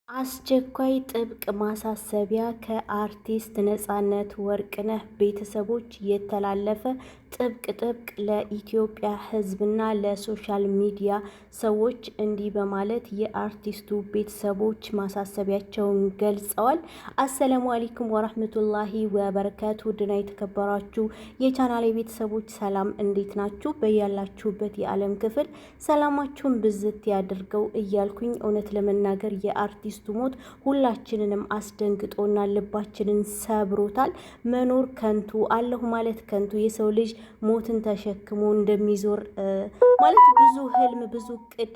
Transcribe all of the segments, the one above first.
አስቸኳይ ጥብቅ ማሳሰቢያ ከአርቲስት ነጻነት ወርቅነህ ቤተሰቦች የተላለፈ ጥብቅ ለኢትዮጵያ ሕዝብና ለሶሻል ሚዲያ ሰዎች እንዲህ በማለት የአርቲስቱ ቤተሰቦች ማሳሰቢያቸውን ገልጸዋል። አሰላሙ አለይኩም ወራህመቱላሂ ወበረካቱ። ውድና የተከበራችሁ የቻናሌ ቤተሰቦች ሰላም፣ እንዴት ናችሁ? በያላችሁበት የዓለም ክፍል ሰላማችሁን ብዝት ያድርገው እያልኩኝ እውነት ለመናገር የአርቲስቱ ሞት ሁላችንንም አስደንግጦና ልባችንን ሰብሮታል። መኖር ከንቱ፣ አለሁ ማለት ከንቱ። የሰው ልጅ ሞትን ተሸክሞ እንደሚዞር ማለት ብዙ ህልም ብዙ እቅድ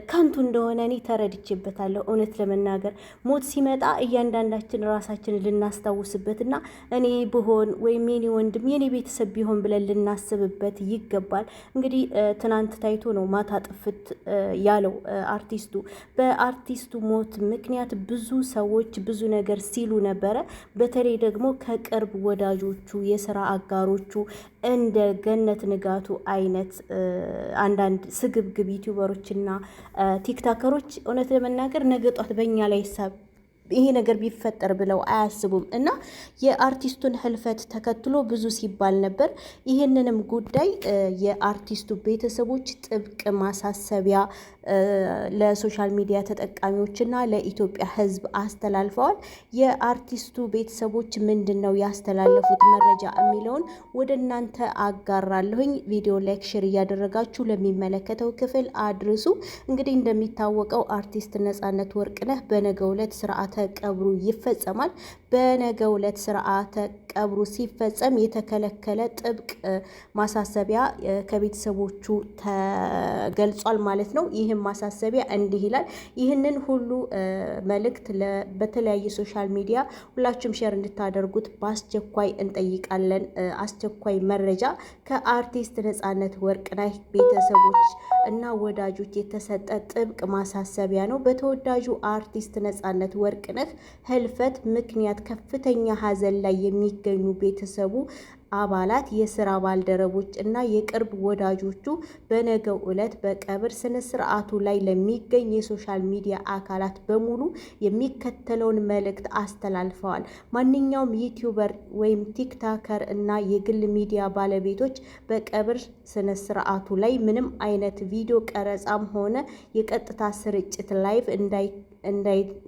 ከንቱ እንደሆነ እኔ ተረድቼበታለሁ። እውነት ለመናገር ሞት ሲመጣ እያንዳንዳችን ራሳችንን ልናስታውስበትና እኔ ብሆን ወይም የኔ ወንድም የኔ ቤተሰብ ቢሆን ብለን ልናስብበት ይገባል። እንግዲህ ትናንት ታይቶ ነው ማታ ጥፍት ያለው አርቲስቱ። በአርቲስቱ ሞት ምክንያት ብዙ ሰዎች ብዙ ነገር ሲሉ ነበረ። በተለይ ደግሞ ከቅርብ ወዳጆቹ የስራ አጋሮቹ እንደ ገነት ንጋቱ አይነት አንዳንድ ስግብግብ ዩቲዩበሮችና ቲክታከሮች እውነት ለመናገር ነገ ጧት በእኛ ላይ ይሄ ነገር ቢፈጠር ብለው አያስቡም እና የአርቲስቱን ህልፈት ተከትሎ ብዙ ሲባል ነበር። ይህንንም ጉዳይ የአርቲስቱ ቤተሰቦች ጥብቅ ማሳሰቢያ ለሶሻል ሚዲያ ተጠቃሚዎችና ለኢትዮጵያ ሕዝብ አስተላልፈዋል። የአርቲስቱ ቤተሰቦች ምንድን ነው ያስተላለፉት መረጃ የሚለውን ወደ እናንተ አጋራለሁኝ። ቪዲዮ ላይክ፣ ሼር እያደረጋችሁ ለሚመለከተው ክፍል አድርሱ። እንግዲህ እንደሚታወቀው አርቲስት ነጻነት ወርቅነህ በነገው ዕለት ስርዓተ ቀብሩ ይፈጸማል። በነገው ዕለት ስርዓተ ቀብሩ ሲፈጸም የተከለከለ ጥብቅ ማሳሰቢያ ከቤተሰቦቹ ተገልጿል ማለት ነው። ይህም ማሳሰቢያ እንዲህ ይላል። ይህንን ሁሉ መልእክት በተለያየ ሶሻል ሚዲያ ሁላችሁም ሼር እንድታደርጉት በአስቸኳይ እንጠይቃለን። አስቸኳይ መረጃ ከአርቲስት ነጻነት ወርቅነህ ቤተሰቦች እና ወዳጆች የተሰጠ ጥብቅ ማሳሰቢያ ነው። በተወዳጁ አርቲስት ነጻነት ወርቅነህ ህልፈት ምክንያት ከፍተኛ ሀዘን ላይ የሚገኙ ቤተሰቡ አባላት፣ የስራ ባልደረቦች እና የቅርብ ወዳጆቹ በነገው ዕለት በቀብር ስነ ስርዓቱ ላይ ለሚገኝ የሶሻል ሚዲያ አካላት በሙሉ የሚከተለውን መልእክት አስተላልፈዋል። ማንኛውም ዩቲዩበር ወይም ቲክታከር እና የግል ሚዲያ ባለቤቶች በቀብር ስነ ስርዓቱ ላይ ምንም አይነት ቪዲዮ ቀረጻም ሆነ የቀጥታ ስርጭት ላይቭ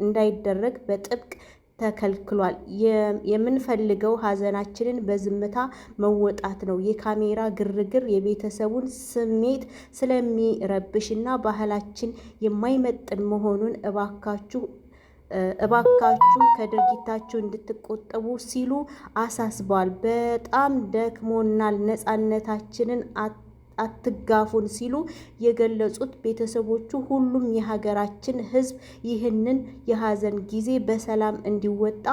እንዳይደረግ በጥብቅ ተከልክሏል። የምንፈልገው ሀዘናችንን በዝምታ መወጣት ነው። የካሜራ ግርግር የቤተሰቡን ስሜት ስለሚረብሽና ባህላችን የማይመጥን መሆኑን እባካችሁ ከድርጊታችሁ እንድትቆጠቡ ሲሉ አሳስበዋል። በጣም ደክሞናል፣ ነጻነታችንን አትጋፉን ሲሉ የገለጹት ቤተሰቦቹ ሁሉም የሀገራችን ሕዝብ ይህንን የሀዘን ጊዜ በሰላም እንዲወጣ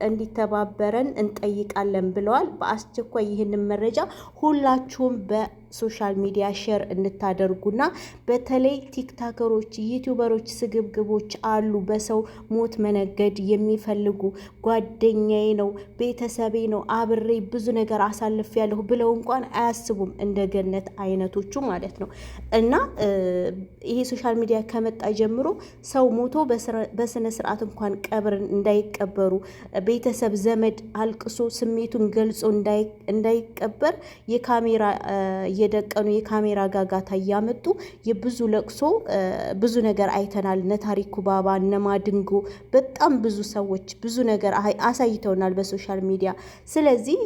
እንዲተባበረን እንጠይቃለን ብለዋል። በአስቸኳይ ይህንን መረጃ ሁላችሁም በሶሻል ሚዲያ ሼር እንታደርጉና በተለይ ቲክታከሮች፣ ዩቲዩበሮች ስግብግቦች አሉ። በሰው ሞት መነገድ የሚፈልጉ ጓደኛዬ ነው፣ ቤተሰቤ ነው፣ አብሬ ብዙ ነገር አሳልፍ ያለሁ ብለው እንኳን አያስቡም። እንደገነት አይነቶቹ ማለት ነው። እና ይሄ ሶሻል ሚዲያ ከመጣ ጀምሮ ሰው ሞቶ በስነ ስርዓት እንኳን ቀብር እንዳይቀበሩ ቤተሰብ ዘመድ አልቅሶ ስሜቱን ገልጾ እንዳይቀበር የካሜራ እየደቀኑ የካሜራ ጋጋታ እያመጡ የብዙ ለቅሶ ብዙ ነገር አይተናል። እነ ታሪኩ ባባ እነ ማድንጎ በጣም ብዙ ሰዎች ብዙ ነገር አሳይተውናል በሶሻል ሚዲያ። ስለዚህ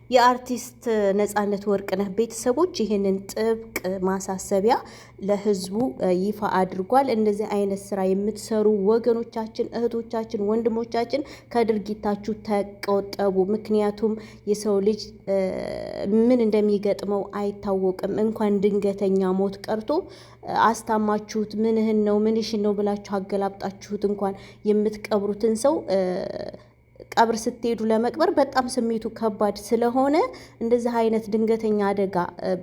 የአርቲስት ነጻነት ወርቅነህ ቤተሰቦች ይህንን ጥብቅ ማሳሰቢያ ለህዝቡ ይፋ አድርጓል። እንደዚህ አይነት ስራ የምትሰሩ ወገኖቻችን፣ እህቶቻችን፣ ወንድሞቻችን ከድርጊታችሁ ተቆጠቡ። ምክንያቱም የሰው ልጅ ምን እንደሚገጥመው አይታወቅም። እንኳን ድንገተኛ ሞት ቀርቶ አስታማችሁት ምንሽን ነው ብላችሁ አገላብጣችሁት እንኳን የምትቀብሩትን ሰው ቀብር ስትሄዱ ለመቅበር በጣም ስሜቱ ከባድ ስለሆነ እንደዚህ አይነት ድንገተኛ አደጋ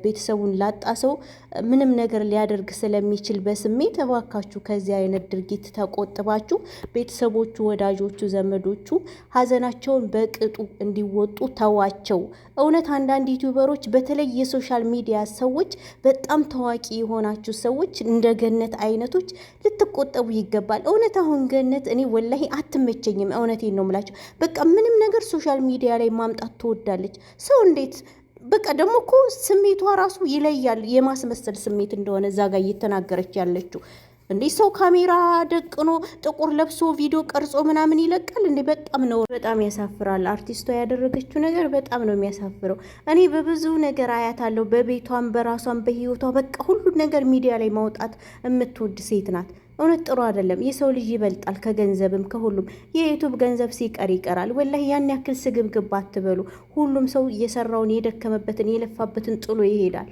ቤተሰቡን ላጣ ሰው ምንም ነገር ሊያደርግ ስለሚችል በስሜት እባካችሁ ከዚህ አይነት ድርጊት ተቆጥባችሁ ቤተሰቦቹ፣ ወዳጆቹ፣ ዘመዶቹ ሀዘናቸውን በቅጡ እንዲወጡ ተዋቸው። እውነት አንዳንድ ዩቲዩበሮች በተለይ የሶሻል ሚዲያ ሰዎች በጣም ታዋቂ የሆናችሁ ሰዎች እንደ ገነት አይነቶች ልትቆጠቡ ይገባል። እውነት አሁን ገነት እኔ ወላሂ አትመቸኝም። እውነቴን ነው የምላቸው። በቃ ምንም ነገር ሶሻል ሚዲያ ላይ ማምጣት ትወዳለች። ሰው እንዴት በቃ ደግሞ እኮ ስሜቷ ራሱ ይለያል፣ የማስመሰል ስሜት እንደሆነ እዛ ጋር እየተናገረች ያለችው። እንዴ ሰው ካሜራ ደቅኖ ጥቁር ለብሶ ቪዲዮ ቀርጾ ምናምን ይለቃል እንዴ? በጣም ነው፣ በጣም ያሳፍራል። አርቲስቷ ያደረገችው ነገር በጣም ነው የሚያሳፍረው። እኔ በብዙ ነገር አያታለሁ፣ በቤቷም በራሷም በህይወቷ በቃ ሁሉን ነገር ሚዲያ ላይ ማውጣት የምትወድ ሴት ናት። እውነት ጥሩ አይደለም። የሰው ልጅ ይበልጣል ከገንዘብም ከሁሉም። የዩቱብ ገንዘብ ሲቀር ይቀራል። ወላሂ ያን ያክል ስግብግብ አትበሉ። ሁሉም ሰው እየሰራውን የደከመበትን የለፋበትን ጥሎ ይሄዳል።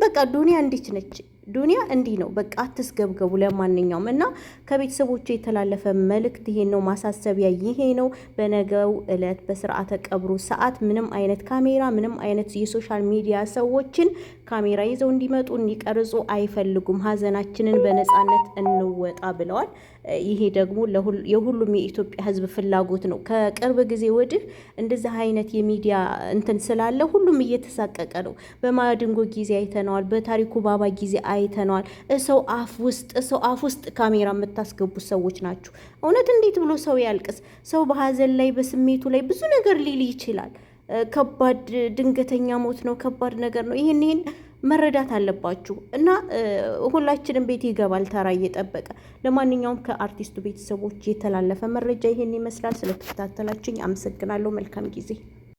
በቃ ዱንያ እንዲች ነች። ዱንያ እንዲህ ነው። በቃ አትስገብገቡ። ለማንኛውም እና ከቤተሰቦቹ የተላለፈ መልእክት ይሄ ነው፣ ማሳሰቢያ ይሄ ነው። በነገው እለት በስርዓተ ቀብሩ ሰዓት ምንም አይነት ካሜራ፣ ምንም አይነት የሶሻል ሚዲያ ሰዎችን ካሜራ ይዘው እንዲመጡ እንዲቀርጹ አይፈልጉም። ሀዘናችንን በነፃነት እንወጣ ብለዋል። ይሄ ደግሞ የሁሉም የኢትዮጵያ ሕዝብ ፍላጎት ነው። ከቅርብ ጊዜ ወዲህ እንደዚህ አይነት የሚዲያ እንትን ስላለ ሁሉም እየተሳቀቀ ነው። በማዲንጎ ጊዜ አይተነዋል። በታሪኩ ባባ ጊዜ አይተነዋል። ሰው አፍ ውስጥ ካሜራ የምታስገቡ ሰዎች ናችሁ። እውነት እንዴት ብሎ ሰው ያልቅስ? ሰው በሀዘን ላይ በስሜቱ ላይ ብዙ ነገር ሊል ይችላል። ከባድ ድንገተኛ ሞት ነው። ከባድ ነገር ነው። ይሄን መረዳት አለባችሁ እና ሁላችንም ቤት ይገባል ተራ እየጠበቀ። ለማንኛውም ከአርቲስቱ ቤተሰቦች የተላለፈ መረጃ ይሄን ይመስላል። ስለተከታተላችሁኝ አመሰግናለሁ። መልካም ጊዜ